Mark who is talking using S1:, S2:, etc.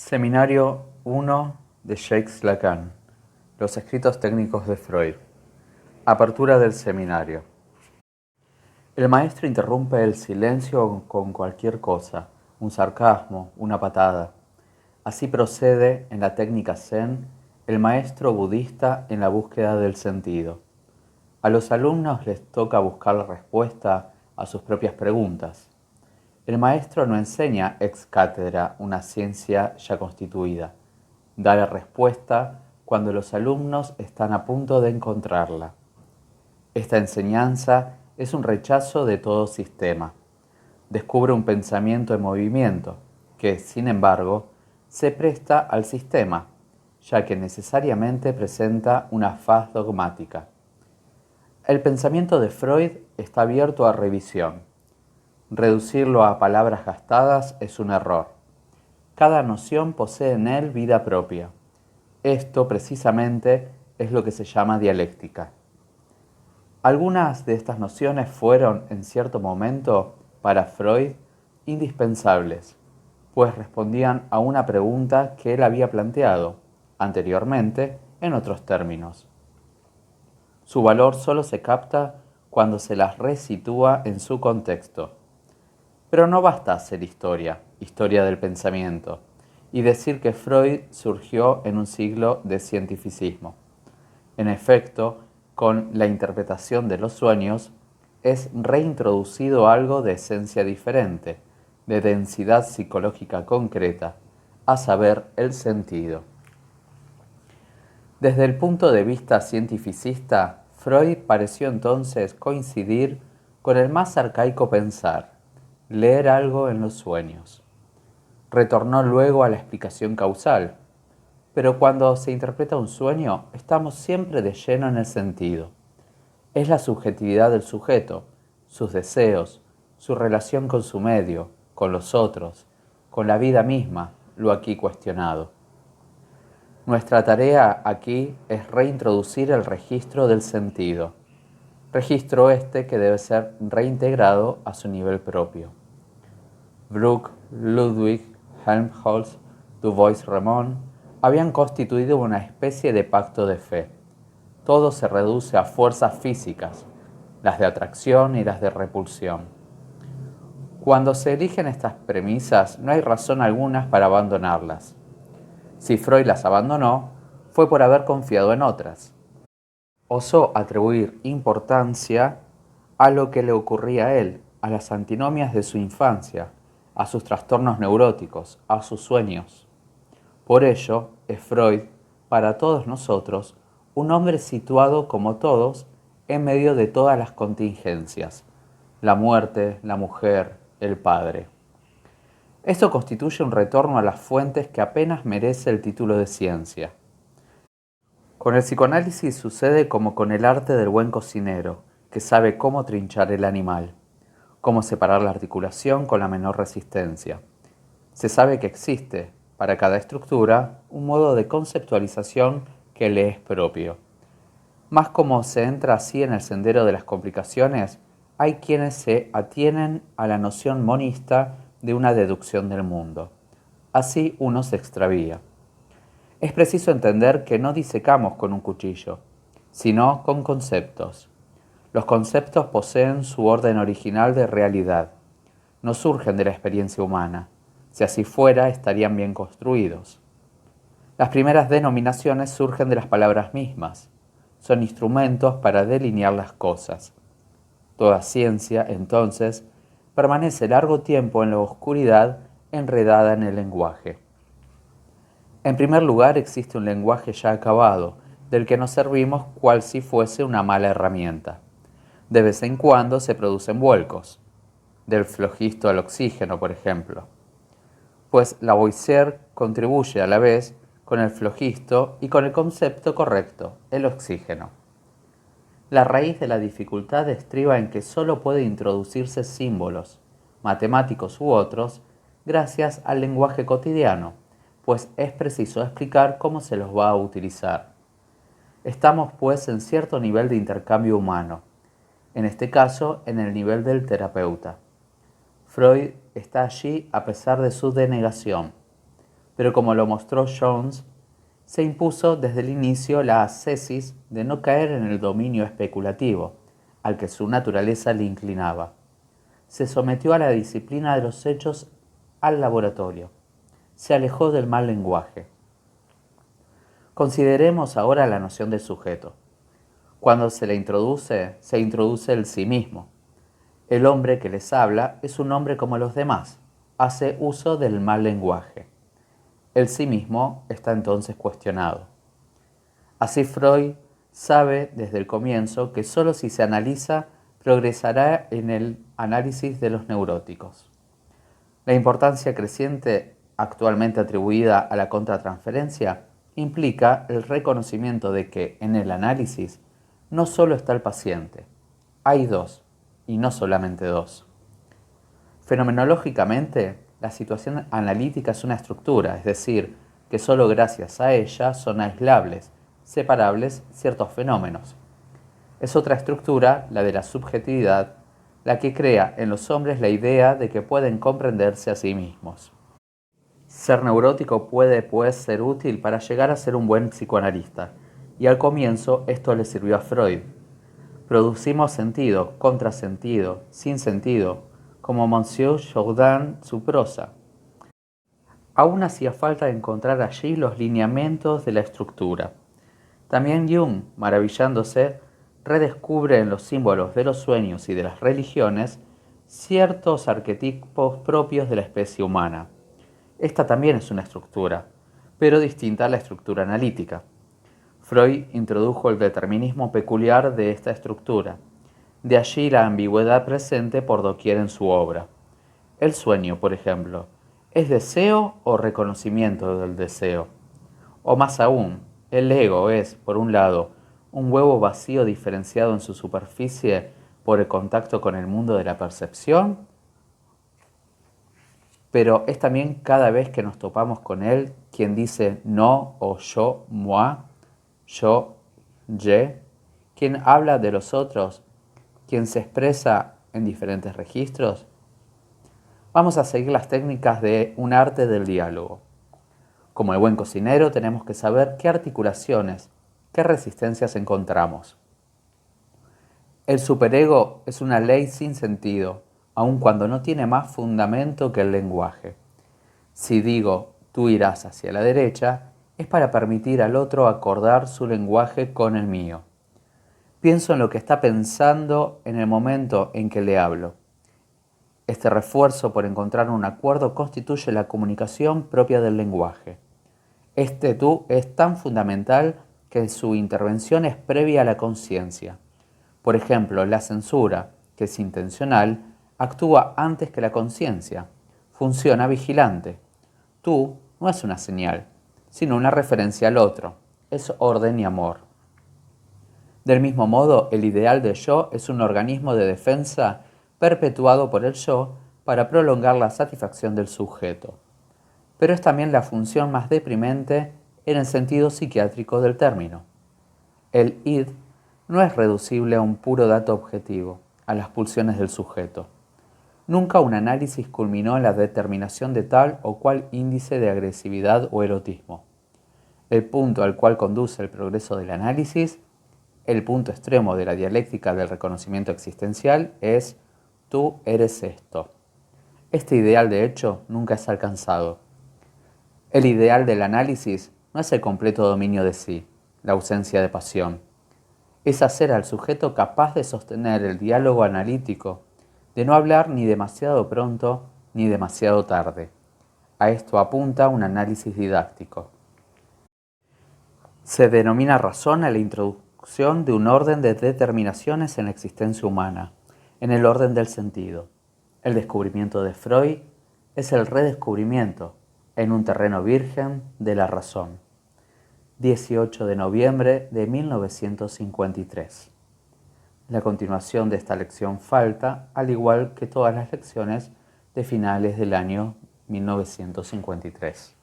S1: Seminario 1 de Jacques Lacan. Los escritos técnicos de Freud. Apertura del seminario. El maestro interrumpe el silencio con cualquier cosa, un sarcasmo, una patada. Así procede en la técnica Zen el maestro budista en la búsqueda del sentido. A los alumnos les toca buscar la respuesta a sus propias preguntas. El maestro no enseña ex cátedra una ciencia ya constituida. Da la respuesta cuando los alumnos están a punto de encontrarla. Esta enseñanza es un rechazo de todo sistema. Descubre un pensamiento en movimiento que, sin embargo, se presta al sistema, ya que necesariamente presenta una faz dogmática. El pensamiento de Freud está abierto a revisión. Reducirlo a palabras gastadas es un error. Cada noción posee en él vida propia. Esto, precisamente, es lo que se llama dialéctica. Algunas de estas nociones fueron, en cierto momento, para Freud, indispensables, pues respondían a una pregunta que él había planteado, anteriormente, en otros términos. Su valor solo se capta cuando se las resitúa en su contexto. Pero no basta hacer historia del pensamiento, y decir que Freud surgió en un siglo de cientificismo. En efecto, con la interpretación de los sueños, es reintroducido algo de esencia diferente, de densidad psicológica concreta, a saber, el sentido. Desde el punto de vista cientificista, Freud pareció entonces coincidir con el más arcaico pensar, leer algo en los sueños. Retornó luego a la explicación causal, pero cuando se interpreta un sueño, estamos siempre de lleno en el sentido. Es la subjetividad del sujeto, sus deseos, su relación con su medio, con los otros, con la vida misma, lo aquí cuestionado. Nuestra tarea aquí es reintroducir el registro del sentido, registro este que debe ser reintegrado a su nivel propio. Brooke, Ludwig, Helmholtz, Dubois-Reymond habían constituido una especie de pacto de fe. Todo se reduce a fuerzas físicas, las de atracción y las de repulsión. Cuando se eligen estas premisas, no hay razón alguna para abandonarlas. Si Freud las abandonó, fue por haber confiado en otras. Osó atribuir importancia a lo que le ocurría a él, a las antinomias de su infancia, a sus trastornos neuróticos, a sus sueños. Por ello, es Freud, para todos nosotros, un hombre situado como todos en medio de todas las contingencias, la muerte, la mujer, el padre. Esto constituye un retorno a las fuentes que apenas merece el título de ciencia. Con el psicoanálisis sucede como con el arte del buen cocinero, que sabe cómo trinchar el animal, cómo separar la articulación con la menor resistencia. Se sabe que existe, para cada estructura, un modo de conceptualización que le es propio. Más como se entra así en el sendero de las complicaciones, hay quienes se atienen a la noción monista de una deducción del mundo. Así uno se extravía. Es preciso entender que no disecamos con un cuchillo, sino con conceptos. Los conceptos poseen su orden original de realidad. No surgen de la experiencia humana. Si así fuera, estarían bien construidos. Las primeras denominaciones surgen de las palabras mismas. Son instrumentos para delinear las cosas. Toda ciencia, entonces, permanece largo tiempo en la oscuridad enredada en el lenguaje. En primer lugar, existe un lenguaje ya acabado, del que nos servimos cual si fuese una mala herramienta. De vez en cuando se producen vuelcos, del flojisto al oxígeno, por ejemplo. Pues Lavoisier contribuye a la vez con el flojisto y con el concepto correcto, el oxígeno. La raíz de la dificultad estriba en que solo puede introducirse símbolos, matemáticos u otros, gracias al lenguaje cotidiano, pues es preciso explicar cómo se los va a utilizar. Estamos pues en cierto nivel de intercambio humano, en este caso en el nivel del terapeuta. Freud está allí a pesar de su denegación. pero como lo mostró Jones, se impuso desde el inicio la ascesis de no caer en el dominio especulativo, al que su naturaleza le inclinaba. Se sometió a la disciplina de los hechos al laboratorio. Se alejó del mal lenguaje. Consideremos ahora la noción de sujeto. Cuando se introduce el sí mismo. El hombre que les habla es un hombre como los demás, hace uso del mal lenguaje. El sí mismo está entonces cuestionado. Así Freud sabe desde el comienzo que solo si se analiza progresará en el análisis de los neuróticos. La importancia creciente actualmente atribuida a la contratransferencia implica el reconocimiento de que en el análisis no solo está el paciente, hay dos, y no solamente dos. Fenomenológicamente, la situación analítica es una estructura, es decir, que solo gracias a ella son aislables, separables ciertos fenómenos. Es otra estructura, la de la subjetividad, la que crea en los hombres la idea de que pueden comprenderse a sí mismos. Ser neurótico puede, pues, ser útil para llegar a ser un buen psicoanalista, y al comienzo esto le sirvió a Freud. Producimos sentido, contrasentido, sin sentido, como Monsieur Jourdain su prosa. Aún hacía falta encontrar allí los lineamientos de la estructura. También Jung, maravillándose, redescubre en los símbolos de los sueños y de las religiones ciertos arquetipos propios de la especie humana. Esta también es una estructura, pero distinta a la estructura analítica. Freud introdujo el determinismo peculiar de esta estructura. De allí la ambigüedad presente por doquier en su obra. El sueño, por ejemplo, ¿es deseo o reconocimiento del deseo? O más aún, el ego es, por un lado, un huevo vacío diferenciado en su superficie por el contacto con el mundo de la percepción, pero es también cada vez que nos topamos con él quien dice no o yo, moi, yo, je, quien habla de los otros, quien se expresa en diferentes registros. Vamos a seguir las técnicas de un arte del diálogo. Como el buen cocinero tenemos que saber qué articulaciones, qué resistencias encontramos. El superego es una ley sin sentido, aun cuando no tiene más fundamento que el lenguaje. Si digo, tú irás hacia la derecha, es para permitir al otro acordar su lenguaje con el mío. Pienso en lo que está pensando en el momento en que le hablo. Este refuerzo por encontrar un acuerdo constituye la comunicación propia del lenguaje. Este tú es tan fundamental que su intervención es previa a la conciencia. Por ejemplo, la censura, que es intencional, actúa antes que la conciencia. Funciona vigilante. Tú no es una señal, sino una referencia al otro. Es orden y amor. Del mismo modo, el ideal de yo es un organismo de defensa perpetuado por el yo para prolongar la satisfacción del sujeto. Pero es también la función más deprimente en el sentido psiquiátrico del término. El id no es reducible a un puro dato objetivo, a las pulsiones del sujeto. Nunca un análisis culminó en la determinación de tal o cual índice de agresividad o erotismo. El punto al cual conduce el progreso del análisis, el punto extremo de la dialéctica del reconocimiento existencial, es tú eres esto. Este ideal, de hecho, nunca es alcanzado. El ideal del análisis no es el completo dominio de sí, la ausencia de pasión. Es hacer al sujeto capaz de sostener el diálogo analítico, de no hablar ni demasiado pronto ni demasiado tarde. A esto apunta un análisis didáctico. Se denomina razón a la introducción de un orden de determinaciones en la existencia humana, en el orden del sentido. El descubrimiento de Freud es el redescubrimiento, en un terreno virgen, de la razón. 18 de noviembre de 1953. La continuación de esta lección falta, al igual que todas las lecciones de finales del año 1953.